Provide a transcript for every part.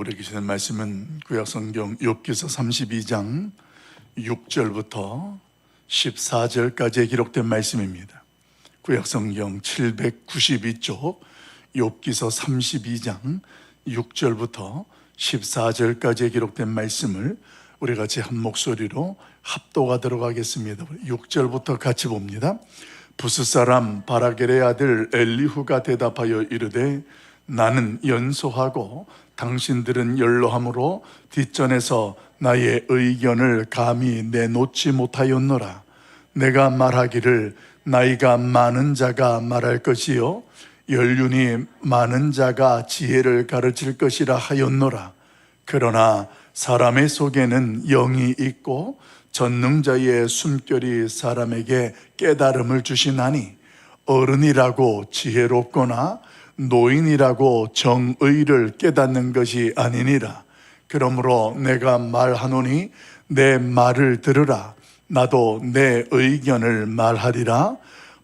우리 주시는 말씀은 구약성경 욥기서 32장 6절부터 14절까지에 기록된 말씀입니다. 구약성경 792쪽 욥기서 32장 6절부터 14절까지에 기록된 말씀을 우리 같이 한 목소리로 합독하도록 하겠습니다. 6절부터 같이 봅니다. 부스사람 바라겔의 아들 엘리후가 대답하여 이르되 나는 연소하고 당신들은 연로함으로 뒷전에서 나의 의견을 감히 내놓지 못하였노라. 내가 말하기를 나이가 많은 자가 말할 것이요 연륜이 많은 자가 지혜를 가르칠 것이라 하였노라. 그러나 사람의 속에는 영이 있고 전능자의 숨결이 사람에게 깨달음을 주시나니 어른이라고 지혜롭거나 노인이라고 정의를 깨닫는 것이 아니니라. 그러므로 내가 말하노니 내 말을 들으라. 나도 내 의견을 말하리라.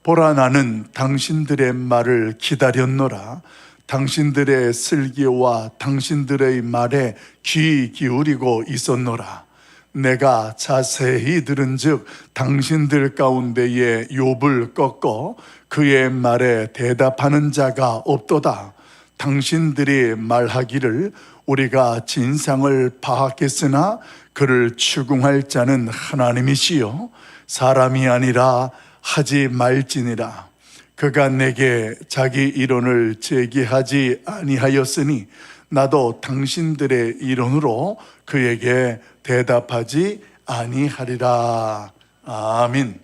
보라, 나는 당신들의 말을 기다렸노라. 당신들의 슬기와 당신들의 말에 귀 기울이고 있었노라. 내가 자세히 들은즉 당신들 가운데에 욥을 꺾어 그의 말에 대답하는 자가 없도다. 당신들이 말하기를 우리가 진상을 파악했으나 그를 추궁할 자는 하나님이시요 사람이 아니라 하지 말지니라. 그가 내게 자기 이론을 제기하지 아니하였으니 나도 당신들의 이론으로 그에게 대답하지 아니하리라. 아멘.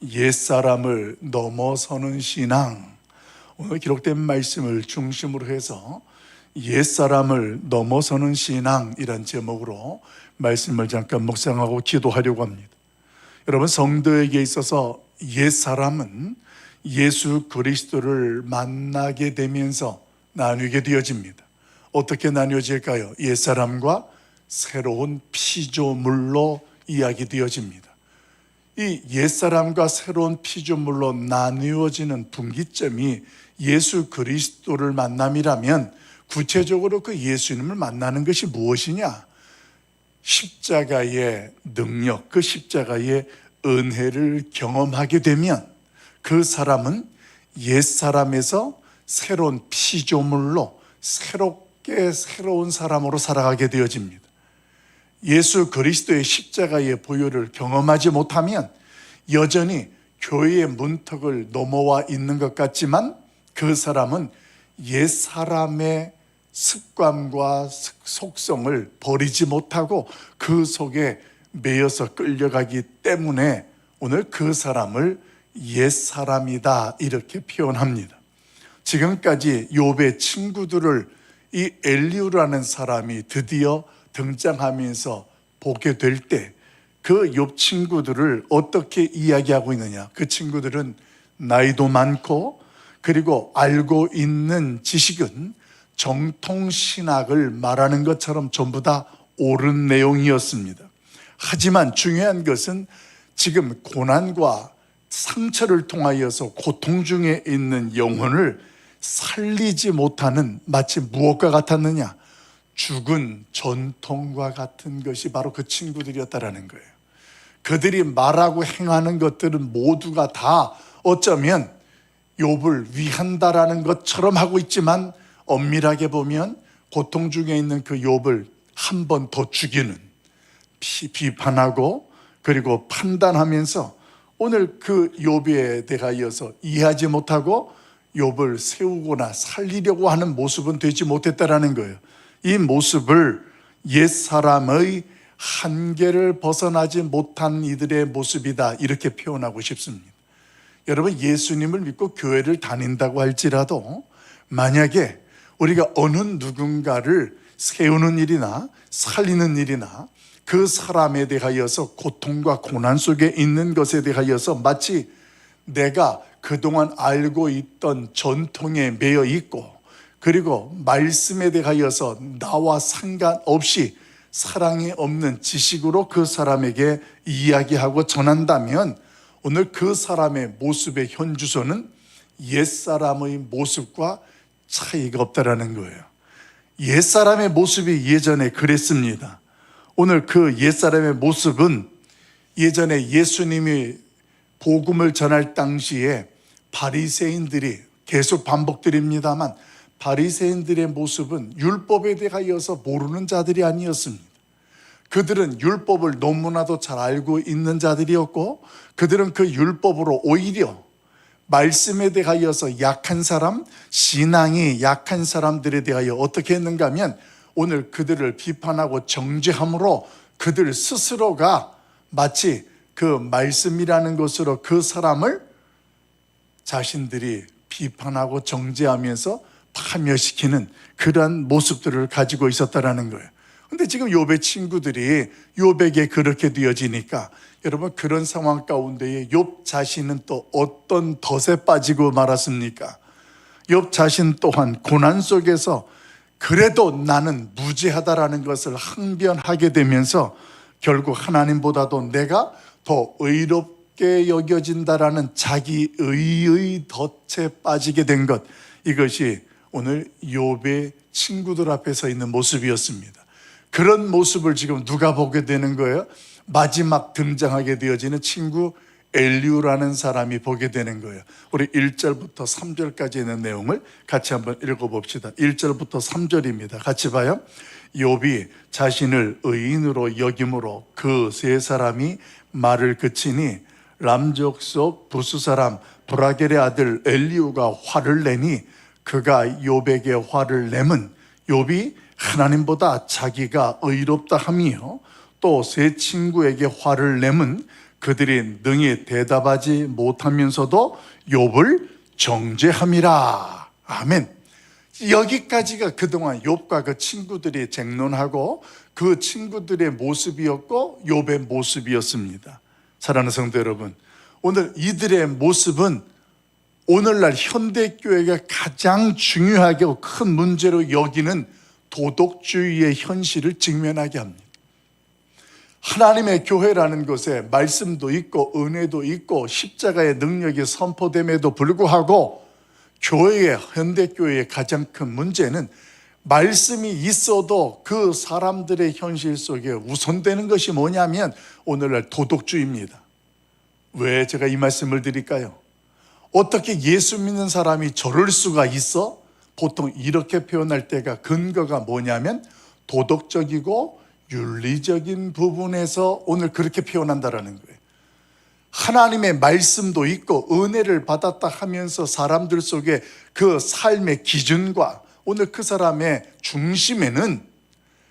옛사람을 넘어서는 신앙. 오늘 기록된 말씀을 중심으로 해서 옛사람을 넘어서는 신앙이란 제목으로 말씀을 잠깐 묵상하고 기도하려고 합니다. 여러분, 성도에게 있어서 옛사람은 예수 그리스도를 만나게 되면서 나뉘게 되어집니다. 어떻게 나뉘어질까요? 옛사람과 새로운 피조물로 이야기되어집니다. 이 옛사람과 새로운 피조물로 나누어지는 분기점이 예수 그리스도를 만남이라면 구체적으로 그 예수님을 만나는 것이 무엇이냐? 십자가의 능력, 그 십자가의 은혜를 경험하게 되면 그 사람은 옛사람에서 새로운 피조물로 새로운 사람으로 살아가게 되어집니다. 예수 그리스도의 십자가의 보혈을 경험하지 못하면 여전히 교회의 문턱을 넘어와 있는 것 같지만 그 사람은 옛사람의 습관과 속성을 버리지 못하고 그 속에 매여서 끌려가기 때문에 오늘 그 사람을 옛사람이다 이렇게 표현합니다. 지금까지 욥의 친구들을 이 엘리후라는 사람이 드디어 등장하면서 보게 될 때 그 욥 친구들을 어떻게 이야기하고 있느냐? 그 친구들은 나이도 많고 그리고 알고 있는 지식은 정통신학을 말하는 것처럼 전부 다 옳은 내용이었습니다. 하지만 중요한 것은 지금 고난과 상처를 통하여서 고통 중에 있는 영혼을 살리지 못하는, 마치 무엇과 같았느냐? 죽은 전통과 같은 것이 바로 그 친구들이었다라는 거예요. 그들이 말하고 행하는 것들은 모두가 다 어쩌면 욥을 위한다라는 것처럼 하고 있지만 엄밀하게 보면 고통 중에 있는 그 욥을 한 번 더 죽이는, 비판하고 그리고 판단하면서 오늘 그 욥에 대하여서 이해하지 못하고 욥을 세우거나 살리려고 하는 모습은 되지 못했다라는 거예요. 이 모습을 옛사람의 한계를 벗어나지 못한 이들의 모습이다 이렇게 표현하고 싶습니다. 여러분, 예수님을 믿고 교회를 다닌다고 할지라도 만약에 우리가 어느 누군가를 세우는 일이나 살리는 일이나 그 사람에 대하여서 고통과 고난 속에 있는 것에 대하여서 마치 내가 그동안 알고 있던 전통에 매여 있고 그리고 말씀에 대하여서 나와 상관없이 사랑이 없는 지식으로 그 사람에게 이야기하고 전한다면 오늘 그 사람의 모습의 현주소는 옛사람의 모습과 차이가 없다라는 거예요. 옛사람의 모습이 예전에 그랬습니다. 오늘 그 옛사람의 모습은 예전에 예수님이 복음을 전할 당시에 바리새인들이, 계속 반복드립니다만, 바리새인들의 모습은 율법에 대하여서 모르는 자들이 아니었습니다. 그들은 율법을 너무나도 잘 알고 있는 자들이었고, 그들은 그 율법으로 오히려 말씀에 대하여서 약한 사람, 신앙이 약한 사람들에 대하여 어떻게 했는가 하면 오늘 그들을 비판하고 정죄함으로 그들 스스로가 마치 그 말씀이라는 것으로 그 사람을 자신들이 비판하고 정죄하면서 파멸시키는 그러한 모습들을 가지고 있었다는 거예요. 근데 지금 욥의 친구들이 욥에게 그렇게 되어지니까 여러분, 그런 상황 가운데에 욥 자신은 또 어떤 덫에 빠지고 말았습니까? 욥 자신 또한 고난 속에서 그래도 나는 무죄하다라는 것을 항변하게 되면서 결국 하나님보다도 내가 더 의롭게 여겨진다라는 자기 의의 덫에 빠지게 된 것, 이것이 오늘 욥의 친구들 앞에 서 있는 모습이었습니다. 그런 모습을 지금 누가 보게 되는 거예요? 마지막 등장하게 되어지는 친구 엘리후라는 사람이 보게 되는 거예요. 우리 1절부터 3절까지 있는 내용을 같이 한번 읽어봅시다. 1절부터 3절입니다. 같이 봐요. 욥이 자신을 의인으로 여김으로 그 세 사람이 말을 그치니 람족속 부스 사람 브라겔의 아들 엘리후가 화를 내니 그가 욥에게 화를 내면 욥이 하나님보다 자기가 의롭다 함이요, 또 세 친구에게 화를 내면 그들이 능히 대답하지 못하면서도 욥을 정죄함이라. 아멘. 여기까지가 그동안 욥과 그 친구들이 쟁론하고 그 친구들의 모습이었고 욥의 모습이었습니다. 사랑하는 성도 여러분, 오늘 이들의 모습은 오늘날 현대교회가 가장 중요하게 큰 문제로 여기는 도덕주의의 현실을 직면하게 합니다. 하나님의 교회라는 것에 말씀도 있고 은혜도 있고 십자가의 능력이 선포됨에도 불구하고 교회의, 현대교회의 가장 큰 문제는 말씀이 있어도 그 사람들의 현실 속에 우선되는 것이 뭐냐면 오늘날 도덕주의입니다. 왜 제가 이 말씀을 드릴까요? 어떻게 예수 믿는 사람이 저럴 수가 있어? 보통 이렇게 표현할 때가 근거가 뭐냐면 도덕적이고 윤리적인 부분에서 오늘 그렇게 표현한다라는 거예요. 하나님의 말씀도 있고 은혜를 받았다 하면서 사람들 속에 그 삶의 기준과 오늘 그 사람의 중심에는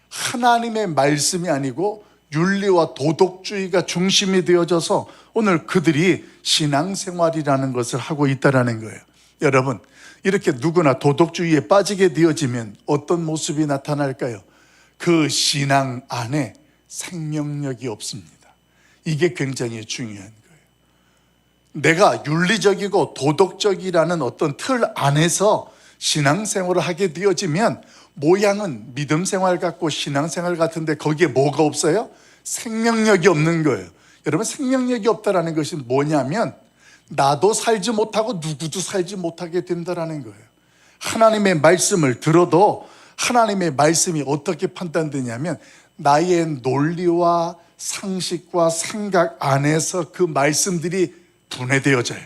하나님의 말씀이 아니고 윤리와 도덕주의가 중심이 되어져서 오늘 그들이 신앙생활이라는 것을 하고 있다는 거예요. 여러분, 이렇게 누구나 도덕주의에 빠지게 되어지면 어떤 모습이 나타날까요? 그 신앙 안에 생명력이 없습니다. 이게 굉장히 중요한 거예요. 내가 윤리적이고 도덕적이라는 어떤 틀 안에서 신앙생활을 하게 되어지면 모양은 믿음생활 같고 신앙생활 같은데 거기에 뭐가 없어요? 생명력이 없는 거예요. 여러분, 생명력이 없다는 것이 뭐냐면 나도 살지 못하고 누구도 살지 못하게 된다는 거예요. 하나님의 말씀을 들어도 하나님의 말씀이 어떻게 판단되냐면 나의 논리와 상식과 생각 안에서 그 말씀들이 분해되어져요.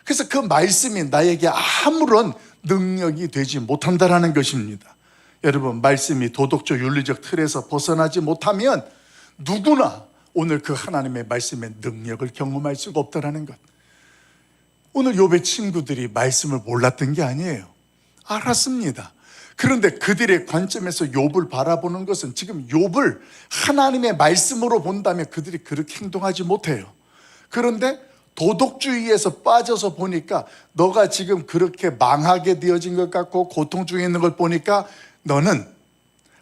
그래서 그 말씀이 나에게 아무런 능력이 되지 못한다는 것입니다. 여러분, 말씀이 도덕적 윤리적 틀에서 벗어나지 못하면 누구나 오늘 그 하나님의 말씀의 능력을 경험할 수가 없다는 것. 오늘 욥의 친구들이 말씀을 몰랐던 게 아니에요. 알았습니다. 그런데 그들의 관점에서 욥을 바라보는 것은 지금 욥을 하나님의 말씀으로 본다면 그들이 그렇게 행동하지 못해요. 그런데 도덕주의에서 빠져서 보니까 너가 지금 그렇게 망하게 되어진 것 같고 고통 중에 있는 걸 보니까 너는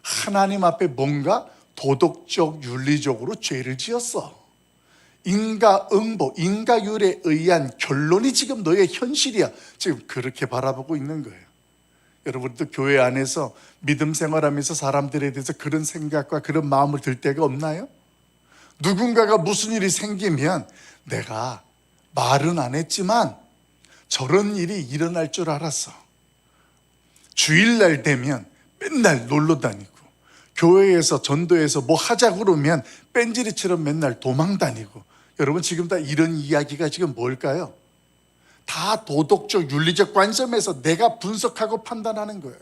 하나님 앞에 뭔가 도덕적 윤리적으로 죄를 지었어. 인과응보, 인과율에 의한 결론이 지금 너의 현실이야. 지금 그렇게 바라보고 있는 거예요. 여러분도 교회 안에서 믿음 생활하면서 사람들에 대해서 그런 생각과 그런 마음을 들 때가 없나요? 누군가가 무슨 일이 생기면 내가 말은 안 했지만 저런 일이 일어날 줄 알았어. 주일날 되면 맨날 놀러 다니고, 교회에서 전도해서 뭐 하자 그러면 뺀질이처럼 맨날 도망 다니고. 여러분, 지금 다 이런 이야기가 지금 뭘까요? 다 도덕적 윤리적 관점에서 내가 분석하고 판단하는 거예요.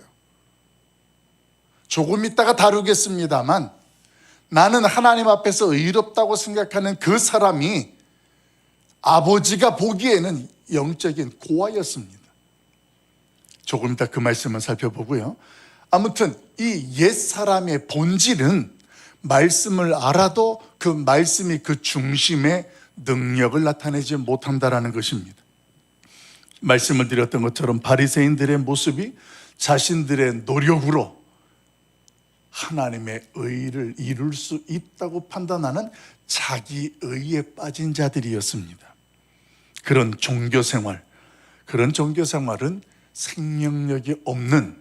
조금 있다가 다루겠습니다만, 나는 하나님 앞에서 의롭다고 생각하는 그 사람이 아버지가 보기에는 영적인 고아였습니다. 조금 이따 그 말씀을 살펴보고요. 아무튼 이 옛사람의 본질은 말씀을 알아도 그 말씀이 그 중심의 능력을 나타내지 못한다라는 것입니다. 말씀을 드렸던 것처럼 바리새인들의 모습이 자신들의 노력으로 하나님의 의를 이룰 수 있다고 판단하는 자기 의에 빠진 자들이었습니다. 그런 종교생활은 생명력이 없는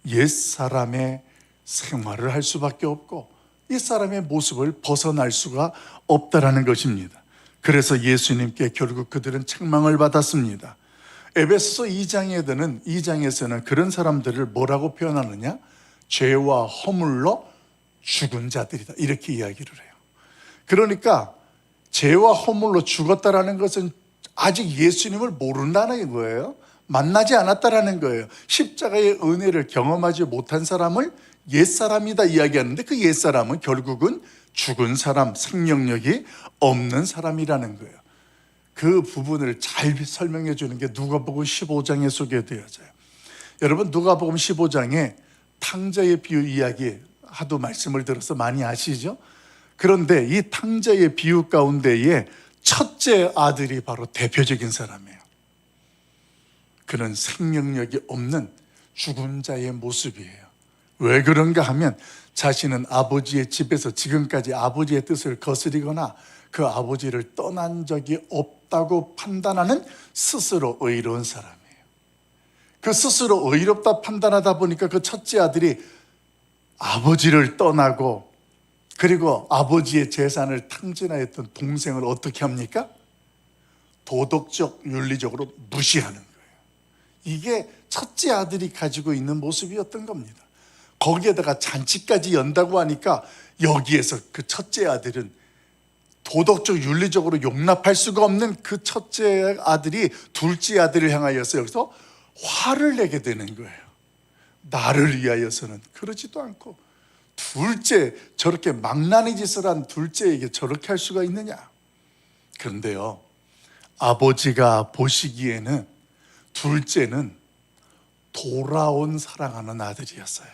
옛사람의 생활을 할 수밖에 없고 옛사람의 모습을 벗어날 수가 없다라는 것입니다. 그래서 예수님께 결국 그들은 책망을 받았습니다. 에베소서 2장에서는 그런 사람들을 뭐라고 표현하느냐? 죄와 허물로 죽은 자들이다, 이렇게 이야기를 해요. 그러니까 죄와 허물로 죽었다라는 것은 아직 예수님을 모른다는 거예요. 만나지 않았다라는 거예요. 십자가의 은혜를 경험하지 못한 사람을 옛사람이다 이야기하는데, 그 옛사람은 결국은 죽은 사람, 생명력이 없는 사람이라는 거예요. 그 부분을 잘 설명해 주는 게 누가복음 15장에 소개되어져요. 여러분, 누가복음 15장에 탕자의 비유 이야기 하도 말씀을 들어서 많이 아시죠? 그런데 이 탕자의 비유 가운데에 첫째 아들이 바로 대표적인 사람이에요. 그는 생명력이 없는 죽은 자의 모습이에요. 왜 그런가 하면 자신은 아버지의 집에서 지금까지 아버지의 뜻을 거스리거나 그 아버지를 떠난 적이 없다고 판단하는 스스로 의로운 사람이에요. 그 스스로 의롭다 판단하다 보니까 그 첫째 아들이 아버지를 떠나고, 그리고 아버지의 재산을 탕진하였던 동생을 어떻게 합니까? 도덕적, 윤리적으로 무시하는 거예요. 이게 첫째 아들이 가지고 있는 모습이었던 겁니다. 거기에다가 잔치까지 연다고 하니까 여기에서 그 첫째 아들은 도덕적, 윤리적으로 용납할 수가 없는 그 첫째 아들이 둘째 아들을 향하여서 여기서 화를 내게 되는 거예요. 나를 위하여서는 그러지도 않고, 둘째, 저렇게 망나니 짓을 한 둘째에게 저렇게 할 수가 있느냐. 그런데요, 아버지가 보시기에는 둘째는 돌아온 사랑하는 아들이었어요.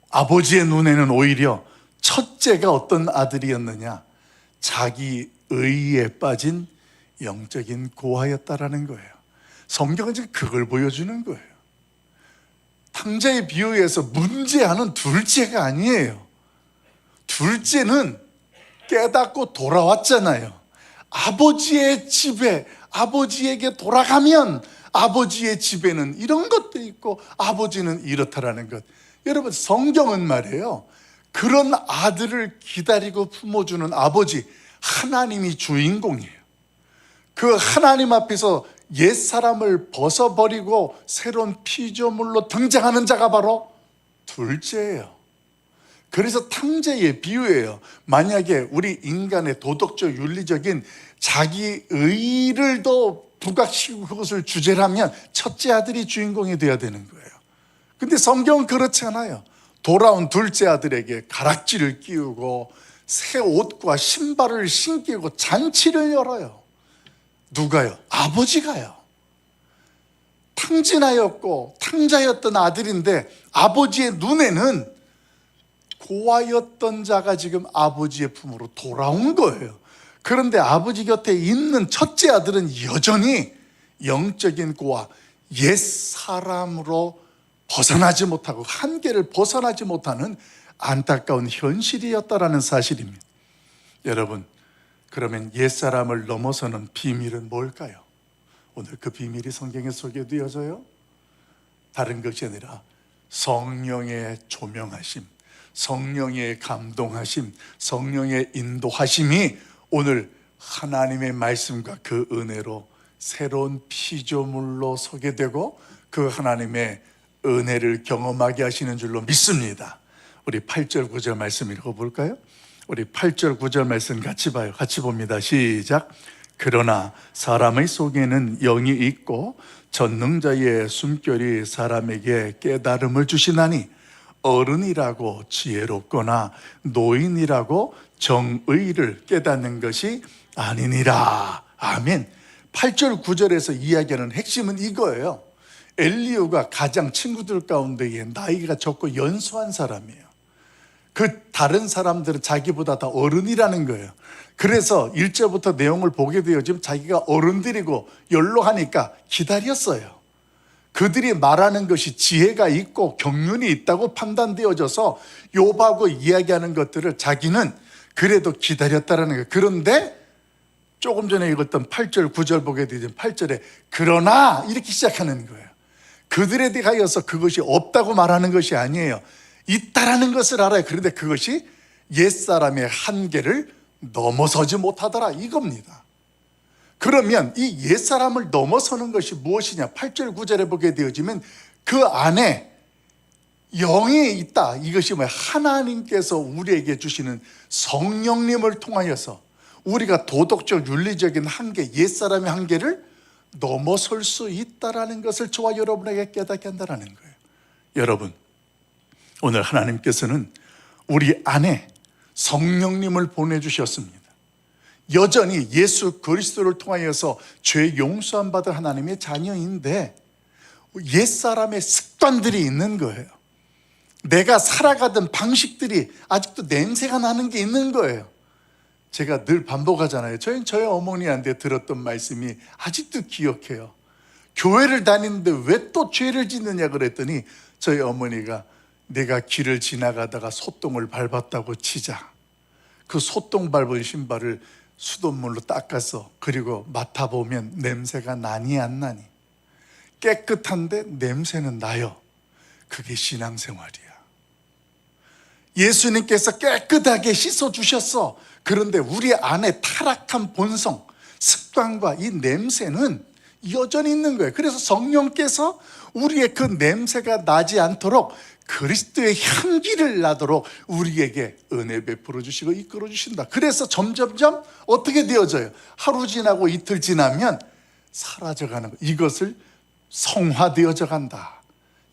아버지의 눈에는 오히려 첫째가 어떤 아들이었느냐? 자기 의에 빠진 영적인 고아였다라는 거예요. 성경은 지금 그걸 보여주는 거예요. 탕자의 비유에서 문제하는 둘째가 아니에요. 둘째는 깨닫고 돌아왔잖아요. 아버지의 집에, 아버지에게 돌아가면 아버지의 집에는 이런 것도 있고 아버지는 이렇다라는 것. 여러분, 성경은 말이에요, 그런 아들을 기다리고 품어주는 아버지, 하나님이 주인공이에요. 그 하나님 앞에서 옛사람을 벗어버리고 새로운 피조물로 등장하는 자가 바로 둘째예요. 그래서 탕자의 비유예요. 만약에 우리 인간의 도덕적, 윤리적인 자기 의를 더 부각시키고 그것을 주제로 하면 첫째 아들이 주인공이 되어야 되는 거예요. 근데 성경은 그렇지 않아요. 돌아온 둘째 아들에게 가락지를 끼우고 새 옷과 신발을 신기고 잔치를 열어요. 누가요? 아버지가요. 탕진하였고 탕자였던 아들인데 아버지의 눈에는 고아였던 자가 지금 아버지의 품으로 돌아온 거예요. 그런데 아버지 곁에 있는 첫째 아들은 여전히 영적인 고아, 옛 사람으로 벗어나지 못하고 한계를 벗어나지 못하는 안타까운 현실이었다라는 사실입니다. 여러분, 그러면 옛사람을 넘어서는 비밀은 뭘까요? 오늘 그 비밀이 성경에 소개되어져요. 다른 것이 아니라 성령의 조명하심, 성령의 감동하심, 성령의 인도하심이 오늘 하나님의 말씀과 그 은혜로 새로운 피조물로 서게 되고 그 하나님의 은혜를 경험하게 하시는 줄로 믿습니다. 우리 8절 9절 말씀 읽어볼까요? 우리 8절 9절 말씀 같이 봐요. 같이 봅니다. 시작. 그러나 사람의 속에는 영이 있고 전능자의 숨결이 사람에게 깨달음을 주시나니 어른이라고 지혜롭거나 노인이라고 정의를 깨닫는 것이 아니니라. 아멘. 8절 9절에서 이야기하는 핵심은 이거예요. 엘리후가 가장 친구들 가운데에 나이가 적고 연소한 사람이에요. 그 다른 사람들은 자기보다 다 어른이라는 거예요. 그래서 1절부터 내용을 보게 되어지면 자기가 어른들이고 연로하니까 기다렸어요. 그들이 말하는 것이 지혜가 있고 경륜이 있다고 판단되어져서 욥하고 이야기하는 것들을 자기는 그래도 기다렸다라는 거예요. 그런데 조금 전에 읽었던 8절 9절 보게 되면 8절에 그러나 이렇게 시작하는 거예요. 그들에 대하여서 그것이 없다고 말하는 것이 아니에요. 있다라는 것을 알아요. 그런데 그것이 옛사람의 한계를 넘어서지 못하더라 이겁니다. 그러면 이 옛사람을 넘어서는 것이 무엇이냐? 8절 9절에 보게 되어지면 그 안에 영이 있다. 이것이 뭐야? 하나님께서 우리에게 주시는 성령님을 통하여서 우리가 도덕적 윤리적인 한계, 옛사람의 한계를 넘어설 수 있다라는 것을 저와 여러분에게 깨닫게 한다는 거예요. 여러분, 오늘 하나님께서는 우리 안에 성령님을 보내주셨습니다. 여전히 예수 그리스도를 통하여서 죄 용서함 받은 하나님의 자녀인데 옛사람의 습관들이 있는 거예요. 내가 살아가던 방식들이 아직도 냄새가 나는 게 있는 거예요. 제가 늘 반복하잖아요. 저희 어머니한테 들었던 말씀이 아직도 기억해요. 교회를 다니는데 왜 또 죄를 짓느냐 그랬더니 저희 어머니가 내가 길을 지나가다가 소똥을 밟았다고 치자. 그 소똥 밟은 신발을 수돗물로 닦아서 그리고 맡아보면 냄새가 나니 안 나니? 깨끗한데 냄새는 나요. 그게 신앙생활이야. 예수님께서 깨끗하게 씻어주셨어. 그런데 우리 안에 타락한 본성, 습관과 이 냄새는 여전히 있는 거예요. 그래서 성령께서 우리의 그 냄새가 나지 않도록 그리스도의 향기를 나도록 우리에게 은혜 베풀어 주시고 이끌어 주신다. 그래서 점점점 어떻게 되어져요? 하루 지나고 이틀 지나면 사라져가는 거. 이것을 성화되어져 간다.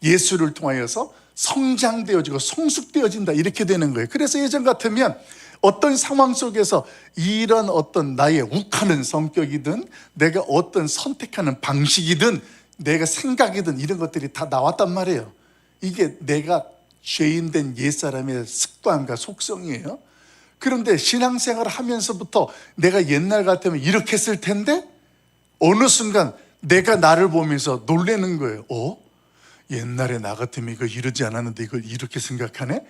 예수를 통하여서 성장되어지고 성숙되어진다. 이렇게 되는 거예요. 그래서 예전 같으면 어떤 상황 속에서 이런 어떤 나의 욱하는 성격이든 내가 어떤 선택하는 방식이든 내가 생각이든 이런 것들이 다 나왔단 말이에요. 이게 내가 죄인된 옛사람의 습관과 속성이에요. 그런데 신앙생활을 하면서부터 내가 옛날 같으면 이렇게 했을 텐데 어느 순간 내가 나를 보면서 놀라는 거예요. 옛날에 나 같으면 이거 이러지 않았는데 이걸 이렇게 생각하네?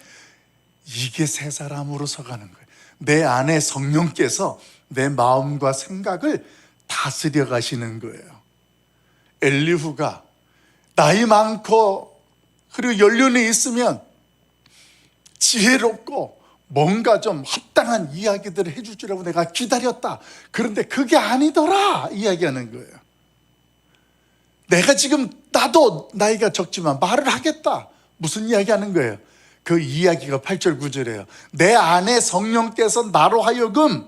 이게 새 사람으로서 가는 거예요. 내 안에 성령께서 내 마음과 생각을 다스려 가시는 거예요. 엘리후가 나이 많고 그리고 연륜이 있으면 지혜롭고 뭔가 좀 합당한 이야기들을 해줄 줄 알고 내가 기다렸다. 그런데 그게 아니더라 이야기하는 거예요. 내가 지금 나도 나이가 적지만 말을 하겠다. 무슨 이야기하는 거예요? 그 이야기가 8절 9절이에요. 내 안에 성령께서 나로 하여금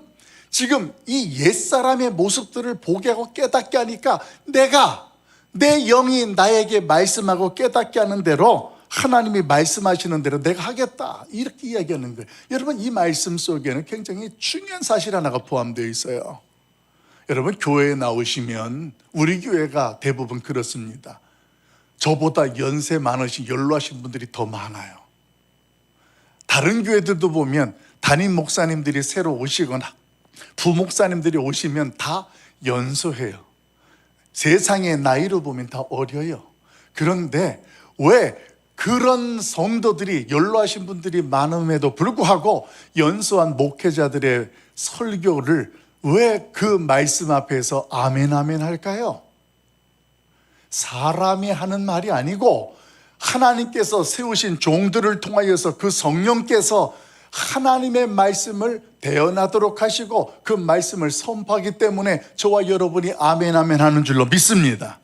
지금 이 옛사람의 모습들을 보게 하고 깨닫게 하니까 내가 내 영이 나에게 말씀하고 깨닫게 하는 대로 하나님이 말씀하시는 대로 내가 하겠다. 이렇게 이야기하는 거예요. 여러분, 이 말씀 속에는 굉장히 중요한 사실 하나가 포함되어 있어요. 여러분, 교회에 나오시면 우리 교회가 대부분 그렇습니다. 저보다 연세 많으신 연로하신 분들이 더 많아요. 다른 교회들도 보면 담임 목사님들이 새로 오시거나 부목사님들이 오시면 다 연소해요. 세상의 나이로 보면 다 어려요. 그런데 왜 그런 성도들이 연로하신 분들이 많음에도 불구하고 연소한 목회자들의 설교를 왜 그 말씀 앞에서 아멘 아멘 할까요? 사람이 하는 말이 아니고 하나님께서 세우신 종들을 통하여서 그 성령께서 하나님의 말씀을 대언하도록 하시고 그 말씀을 선포하기 때문에 저와 여러분이 아멘 아멘 하는 줄로 믿습니다.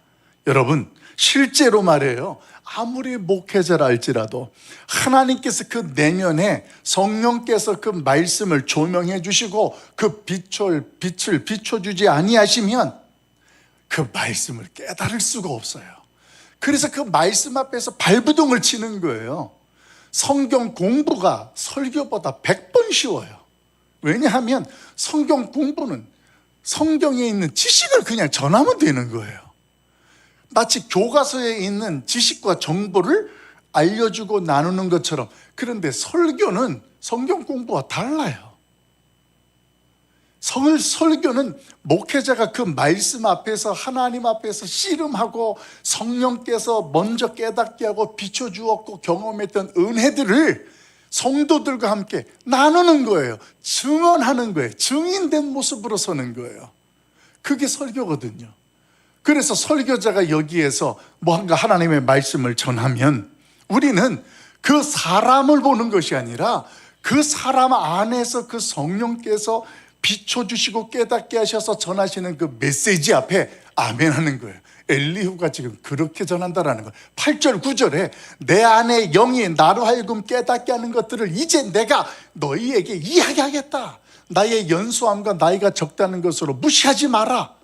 여러분, 실제로 말해요. 아무리 목회자라 할지라도 하나님께서 그 내면에 성령께서 그 말씀을 조명해 주시고 그 빛을 비춰주지 아니하시면 그 말씀을 깨달을 수가 없어요. 그래서 그 말씀 앞에서 발부둥을 치는 거예요. 성경 공부가 설교보다 100번 쉬워요. 왜냐하면 성경 공부는 성경에 있는 지식을 그냥 전하면 되는 거예요. 마치 교과서에 있는 지식과 정보를 알려주고 나누는 것처럼. 그런데 설교는 성경 공부와 달라요. 설교는 목회자가 그 말씀 앞에서 하나님 앞에서 씨름하고 성령께서 먼저 깨닫게 하고 비춰주었고 경험했던 은혜들을 성도들과 함께 나누는 거예요. 증언하는 거예요. 증인된 모습으로 서는 거예요. 그게 설교거든요. 그래서 설교자가 여기에서 뭔가 하나님의 말씀을 전하면 우리는 그 사람을 보는 것이 아니라 그 사람 안에서 그 성령께서 비춰주시고 깨닫게 하셔서 전하시는 그 메시지 앞에 아멘 하는 거예요. 엘리후가 지금 그렇게 전한다라는 거예요. 8절 9절에 내 안에 영이 나로 하여금 깨닫게 하는 것들을 이제 내가 너희에게 이야기하겠다. 나의 연소함과 나이가 적다는 것으로 무시하지 마라.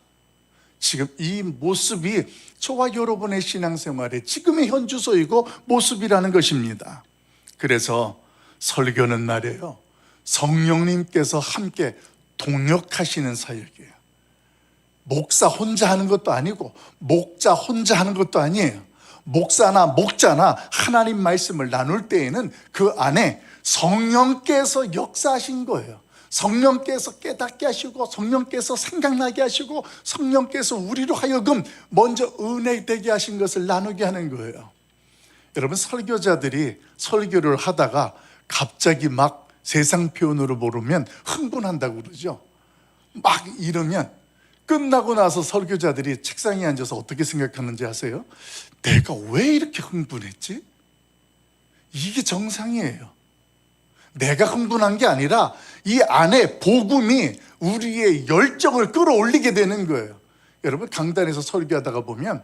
지금 이 모습이 저와 여러분의 신앙생활의 지금의 현주소이고 모습이라는 것입니다. 그래서 설교는 말이에요, 성령님께서 함께 동역하시는 사역이에요. 목사 혼자 하는 것도 아니고 목자 혼자 하는 것도 아니에요. 목사나 목자나 하나님 말씀을 나눌 때에는 그 안에 성령께서 역사하신 거예요. 성령께서 깨닫게 하시고 성령께서 생각나게 하시고 성령께서 우리로 하여금 먼저 은혜되게 하신 것을 나누게 하는 거예요. 여러분, 설교자들이 설교를 하다가 갑자기 막 세상 표현으로 모르면 흥분한다고 그러죠. 막 이러면 끝나고 나서 설교자들이 책상에 앉아서 어떻게 생각하는지 아세요? 내가 왜 이렇게 흥분했지? 이게 정상이에요. 내가 흥분한 게 아니라 이 안에 복음이 우리의 열정을 끌어올리게 되는 거예요. 여러분, 강단에서 설교하다가 보면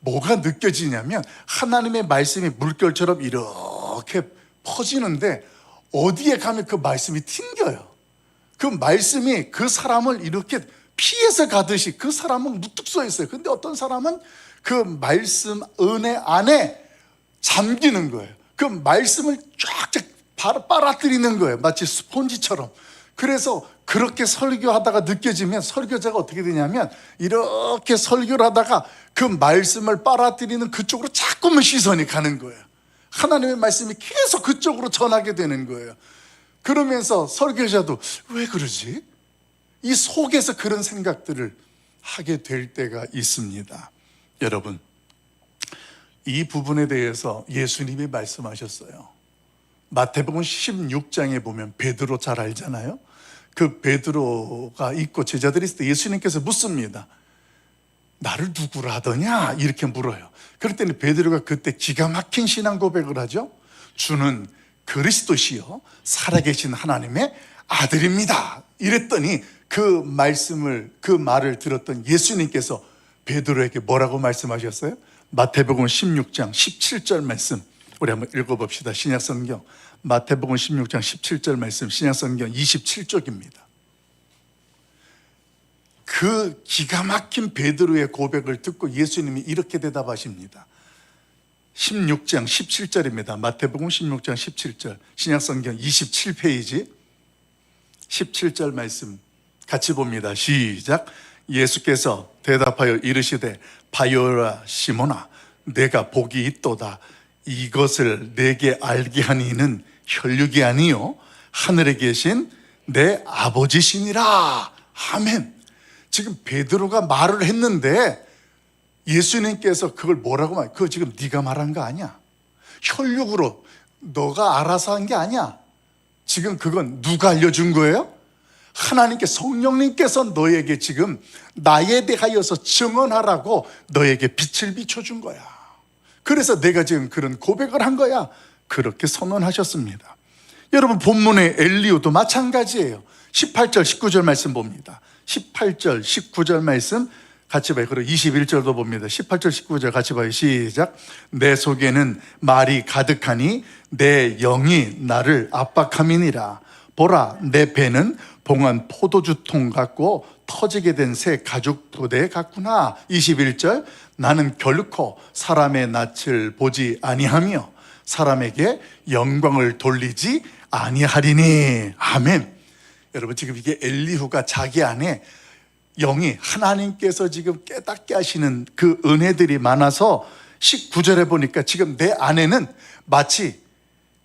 뭐가 느껴지냐면 하나님의 말씀이 물결처럼 이렇게 퍼지는데 어디에 가면 그 말씀이 튕겨요. 그 말씀이 그 사람을 이렇게 피해서 가듯이 그 사람은 무뚝 서 있어요. 근데 어떤 사람은 그 말씀 은혜 안에 잠기는 거예요. 그 말씀을 쫙쫙 빨아들이는 거예요. 마치 스폰지처럼. 그래서 그렇게 설교하다가 느껴지면 설교자가 어떻게 되냐면 이렇게 설교를 하다가 그 말씀을 빨아들이는 그쪽으로 자꾸만 시선이 가는 거예요. 하나님의 말씀이 계속 그쪽으로 전하게 되는 거예요. 그러면서 설교자도 왜 그러지? 이 속에서 그런 생각들을 하게 될 때가 있습니다. 여러분, 이 부분에 대해서 예수님이 말씀하셨어요. 마태복음 16장에 보면 베드로 잘 알잖아요. 그 베드로가 있고 제자들이 있을 때 예수님께서 묻습니다. 나를 누구라 하더냐? 이렇게 물어요. 그럴 때는 베드로가 그때 기가 막힌 신앙 고백을 하죠. 주는 그리스도시요 살아계신 하나님의 아들입니다. 이랬더니 그 말을 들었던 예수님께서 베드로에게 뭐라고 말씀하셨어요? 마태복음 16장 17절 말씀 우리 한번 읽어봅시다. 신약성경 마태복음 16장 17절 말씀, 신약성경 27쪽입니다. 그 기가 막힌 베드로의 고백을 듣고 예수님이 이렇게 대답하십니다. 16장 17절입니다. 마태복음 16장 17절, 신약성경 27페이지 17절 말씀 같이 봅니다. 시작. 예수께서 대답하여 이르시되 바요라 시몬아, 내가 복이 있도다. 이것을 내게 알게 하니 이는 혈육이 아니요 하늘에 계신 내 아버지시니라. 아멘. 지금 베드로가 말을 했는데 예수님께서 그걸 뭐라고 말해요? 그거 지금 네가 말한 거 아니야. 혈육으로 너가 알아서 한 게 아니야. 지금 그건 누가 알려준 거예요? 하나님께, 성령님께서 너에게 지금 나에 대하여서 증언하라고 너에게 빛을 비춰준 거야. 그래서 내가 지금 그런 고백을 한 거야. 그렇게 선언하셨습니다. 여러분, 본문의 엘리후도 마찬가지예요. 18절 19절 말씀 봅니다. 18절 19절 말씀 같이 봐요. 그리고 21절도 봅니다. 18절, 19절 같이 봐요. 시작. 내 속에는 말이 가득하니 내 영이 나를 압박함이니라. 보라, 내 배는 봉한 포도주통 같고 터지게 된 새 가죽 부대 같구나. 21절. 나는 결코 사람의 낯을 보지 아니하며 사람에게 영광을 돌리지 아니하리니. 아멘. 여러분, 지금 이게 엘리후가 자기 안에 영이 하나님께서 지금 깨닫게 하시는 그 은혜들이 많아서 19절에 보니까 지금 내 안에는 마치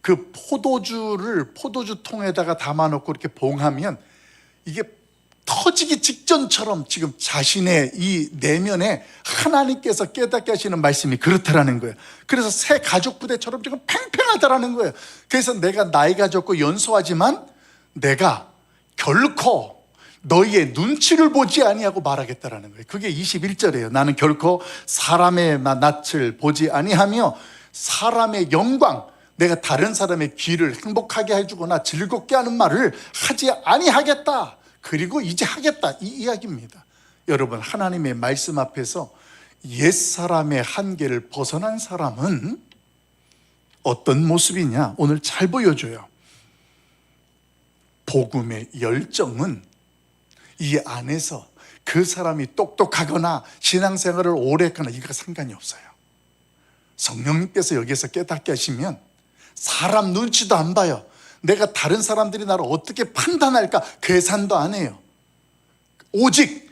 그 포도주를 포도주통에다가 담아놓고 이렇게 봉하면 이게 터지기 직전처럼 지금 자신의 이 내면에 하나님께서 깨닫게 하시는 말씀이 그렇다라는 거예요. 그래서 새 가죽 부대처럼 지금 팽팽하다라는 거예요. 그래서 내가 나이가 적고 연소하지만 내가 결코 너희의 눈치를 보지 아니하고 말하겠다라는 거예요. 그게 21절이에요. 나는 결코 사람의 낯을 보지 아니하며 사람의 영광, 내가 다른 사람의 귀를 행복하게 해주거나 즐겁게 하는 말을 하지 아니하겠다. 그리고 이제 하겠다, 이 이야기입니다. 여러분, 하나님의 말씀 앞에서 옛사람의 한계를 벗어난 사람은 어떤 모습이냐? 오늘 잘 보여줘요. 복음의 열정은 이 안에서 그 사람이 똑똑하거나 신앙생활을 오래 했거나 이거 상관이 없어요. 성령님께서 여기에서 깨닫게 하시면 사람 눈치도 안 봐요. 내가 다른 사람들이 나를 어떻게 판단할까 계산도 안 해요. 오직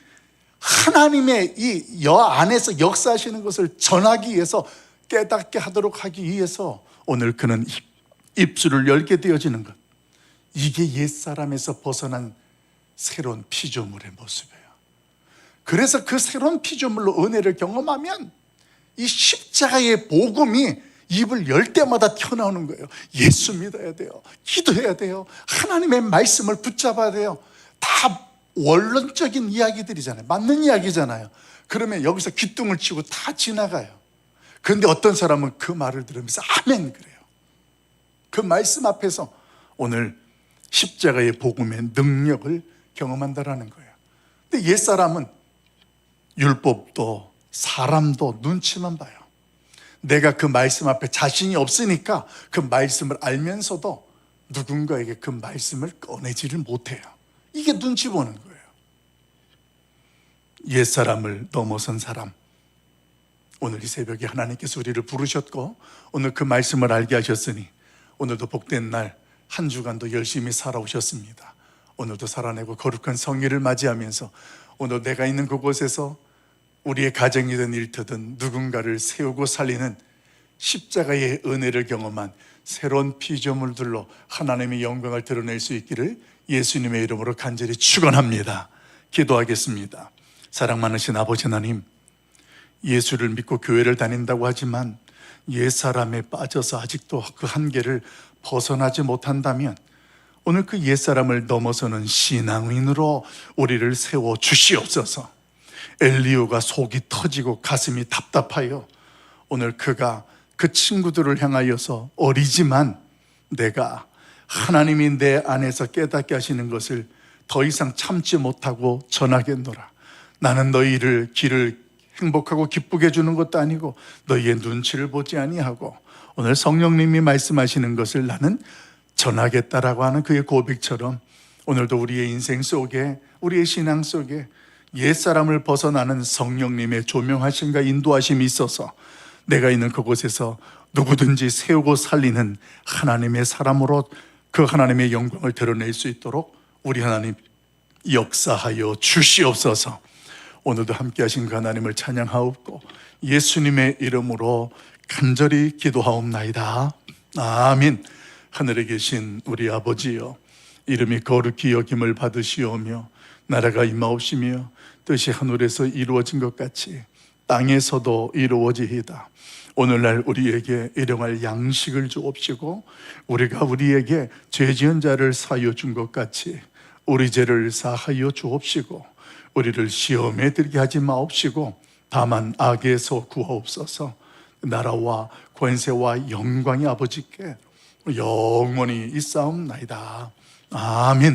하나님의 이 여 안에서 역사하시는 것을 전하기 위해서, 깨닫게 하도록 하기 위해서 오늘 그는 입술을 열게 되어지는 것. 이게 옛사람에서 벗어난 새로운 피조물의 모습이에요. 그래서 그 새로운 피조물로 은혜를 경험하면 이 십자가의 복음이 입을 열 때마다 튀어나오는 거예요. 예수 믿어야 돼요. 기도해야 돼요. 하나님의 말씀을 붙잡아야 돼요. 다 원론적인 이야기들이잖아요. 맞는 이야기잖아요. 그러면 여기서 귀뚱을 치고 다 지나가요. 그런데 어떤 사람은 그 말을 들으면서 아멘 그래요. 그 말씀 앞에서 오늘 십자가의 복음의 능력을 경험한다라는 거예요. 근데 옛사람은 율법도 사람도 눈치만 봐요. 내가 그 말씀 앞에 자신이 없으니까 그 말씀을 알면서도 누군가에게 그 말씀을 꺼내지를 못해요. 이게 눈치 보는 거예요. 옛사람을 넘어선 사람, 오늘 이 새벽에 하나님께서 우리를 부르셨고 오늘 그 말씀을 알게 하셨으니 오늘도 복된 날 한 주간도 열심히 살아오셨습니다. 오늘도 살아내고 거룩한 성일을 맞이하면서 오늘 내가 있는 그곳에서 우리의 가정이든 일터든 누군가를 세우고 살리는 십자가의 은혜를 경험한 새로운 피조물들로 하나님의 영광을 드러낼 수 있기를 예수님의 이름으로 간절히 축원합니다. 기도하겠습니다. 사랑 많으신 아버지 하나님, 예수를 믿고 교회를 다닌다고 하지만 옛사람에 빠져서 아직도 그 한계를 벗어나지 못한다면 오늘 그 옛사람을 넘어서는 신앙인으로 우리를 세워 주시옵소서. 엘리후가 속이 터지고 가슴이 답답하여 오늘 그가 그 친구들을 향하여서 어리지만 내가 하나님이 내 안에서 깨닫게 하시는 것을 더 이상 참지 못하고 전하겠노라. 나는 너희를 길을 행복하고 기쁘게 해주는 것도 아니고 너희의 눈치를 보지 아니하고 오늘 성령님이 말씀하시는 것을 나는 전하겠다라고 하는 그의 고백처럼 오늘도 우리의 인생 속에, 우리의 신앙 속에 옛사람을 벗어나는 성령님의 조명하심과 인도하심이 있어서 내가 있는 그곳에서 누구든지 세우고 살리는 하나님의 사람으로 그 하나님의 영광을 드러낼 수 있도록 우리 하나님 역사하여 주시옵소서. 오늘도 함께 하신 그 하나님을 찬양하옵고 예수님의 이름으로 간절히 기도하옵나이다. 아멘. 하늘에 계신 우리 아버지여, 이름이 거룩히 여김을 받으시오며 나라가 임하옵시며 뜻이 하늘에서 이루어진 것 같이 땅에서도 이루어지이다. 오늘날 우리에게 일용할 양식을 주옵시고 우리가 우리에게 죄 지은 자를 사하여 준 것 같이 우리 죄를 사하여 주옵시고 우리를 시험에 들게 하지 마옵시고 다만 악에서 구하옵소서. 나라와 권세와 영광이 아버지께 영원히 있사옵나이다. 아멘.